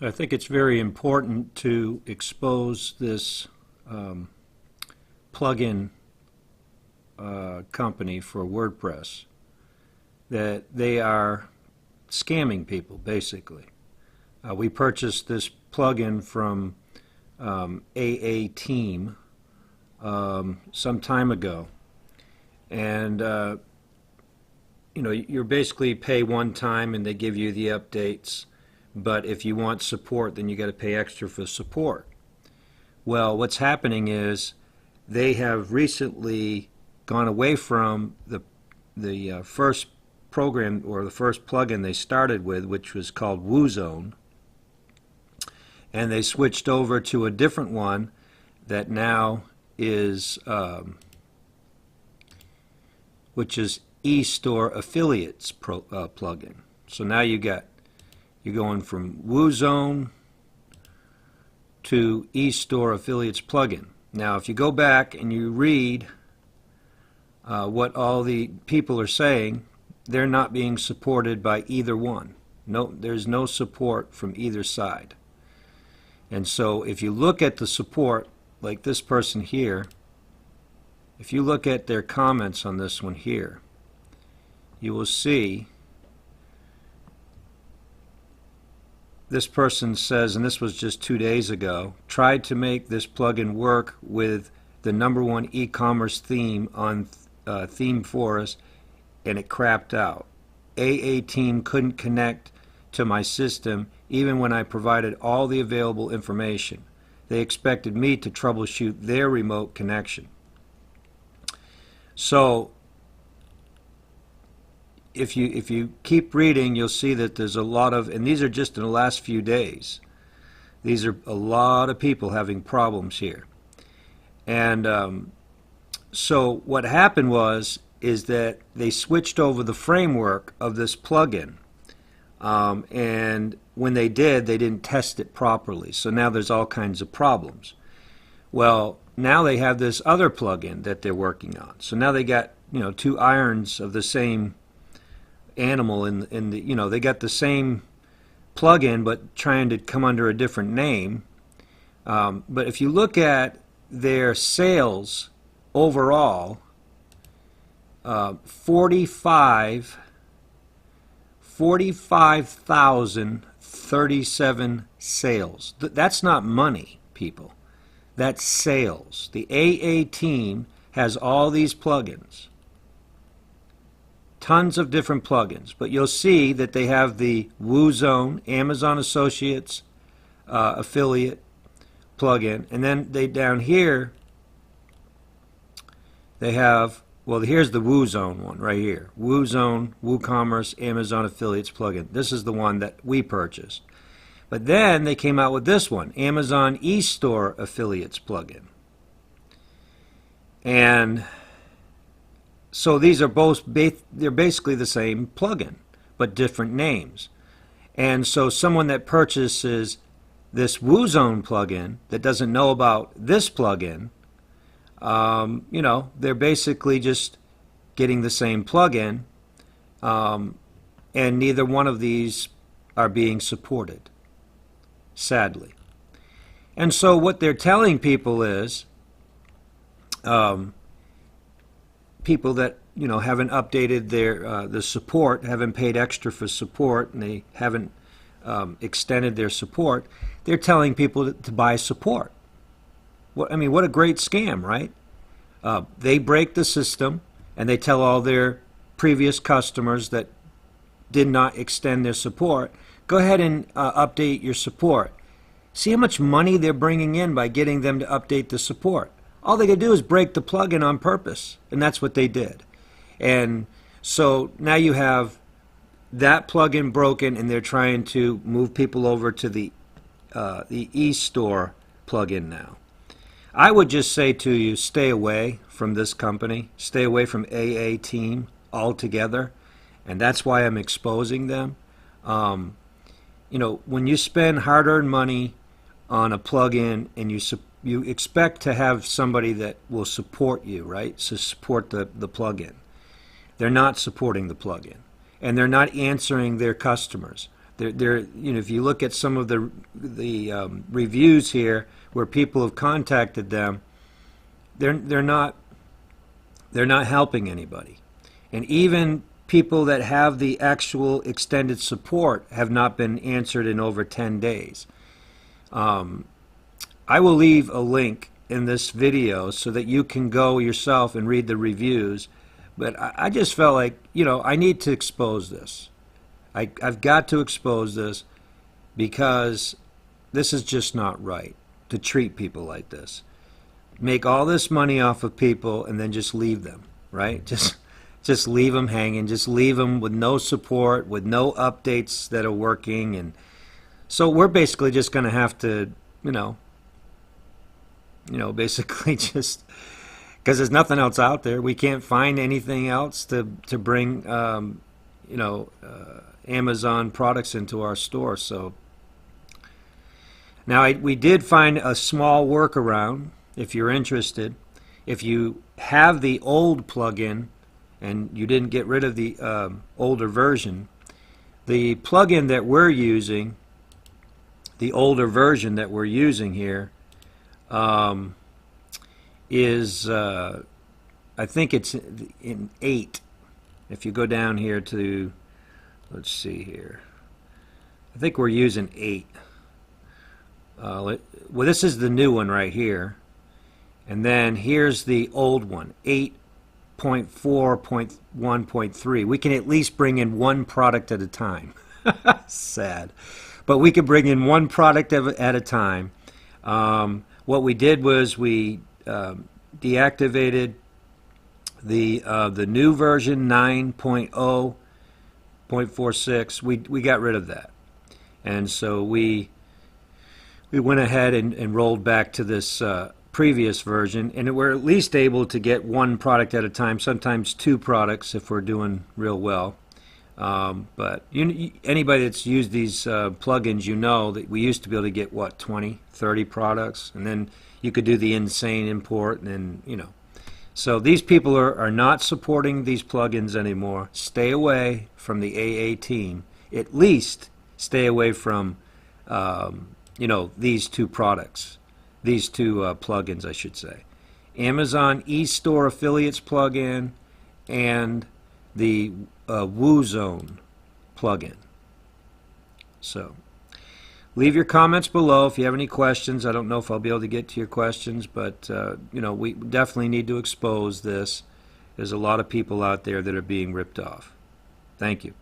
I think it's very important to expose this plugin company for WordPress, that they are scamming people, basically. We purchased this plugin from AA Team some time ago, and you basically pay one time and they give you the updates, but if you want support, then you got to pay extra for support. Well, what's happening is they have recently gone away from the first program, or the first plugin they started with, which was called Woozone, and they switched over to a different one that now is which is eStore Affiliates plugin. So now you're going from Woozone to eStore Affiliates plugin. Now if you go back and you read what all the people are saying, they're not being supported by either one. No, there's no support from either side. And so if you look at the support, like this person here, if you look at their comments on this one here, you will see this person says, and this was just 2 days ago, tried to make this plugin work with the #1 e-commerce theme on Theme Forest, and it crapped out. AA Team couldn't connect to my system even when I provided all the available information. They expected me to troubleshoot their remote connection. So if you keep reading, you'll see that there's a lot of, and these are just in the last few days, these are a lot of people having problems here. And so what happened is that they switched over the framework of this plugin, and when they did, they didn't test it properly. So now there's all kinds of problems. Well, now they have this other plugin that they're working on. So now they got, two irons of the same animal in the, they got the same plugin but trying to come under a different name. But if you look at their sales overall, 45,037 sales. That's not money, people. That's sales. The AA Team has all these plugins. Tons of different plugins. But you'll see that they have the Woozone, Amazon Associates affiliate plugin. And then down here, they have, well, here's the Woozone one right here. Woozone, WooCommerce, Amazon Affiliates plugin. This is the one that we purchased. But then they came out with this one, Amazon eStore Affiliates plugin. And so these are both, they're basically the same plugin, but different names. And so someone that purchases this Woozone plugin that doesn't know about this plugin, they're basically just getting the same plugin, and neither one of these are being supported, sadly. And so what they're telling people is, people that haven't updated their the support, haven't paid extra for support, and they haven't extended their support, they're telling people to buy support. What a great scam, right? They break the system, and they tell all their previous customers that did not extend their support, go ahead and update your support. See how much money they're bringing in by getting them to update the support. All they could do is break the plugin on purpose, and that's what they did. And so now you have that plugin broken, and they're trying to move people over to the eStore plugin now. I would just say to you, stay away from this company. Stay away from AA Team altogether, and that's why I'm exposing them. When you spend hard-earned money on a plugin and you expect to have somebody that will support you, right? So support the plugin. They're not supporting the plugin, and they're not answering their customers. If you look at some of the reviews here where people have contacted them, they're not helping anybody, and even people that have the actual extended support have not been answered in over 10 days. I will leave a link in this video so that you can go yourself and read the reviews, but I just felt like, I need to expose this. I've got to expose this because this is just not right to treat people like this. Make all this money off of people and then just leave them, right? Just leave them hanging, just leave them with no support, with no updates that are working. And so we're basically just going to have to, basically just, because there's nothing else out there. We can't find anything else to bring, Amazon products into our store. So now we did find a small workaround. If you're interested, if you have the old plugin and you didn't get rid of the older version, the plugin that we're using, the older version that we're using here, is I think it's in 8. If you go down here to, let's see here, I think we're using 8. Well, this is the new one right here, and then here's the old one, 8.4.1.3. We can at least bring in one product at a time. Sad, but we could bring in one product at a time. What we did was we deactivated the new version 9.0.46. We got rid of that, and so we went ahead and rolled back to this previous version, and we're at least able to get one product at a time, sometimes 2 products if we're doing real well. But anybody that's used these plugins, that we used to be able to get, what, 20, 30 products, and then you could do the insane import, and then, So these people are not supporting these plugins anymore. Stay away from the AA team. At least stay away from, these 2 products. These 2 plugins, I should say. Amazon eStore Affiliates plugin and the Woozone plugin. So leave your comments below if you have any questions. I don't know if I'll be able to get to your questions, but we definitely need to expose this. There's a lot of people out there that are being ripped off. Thank you.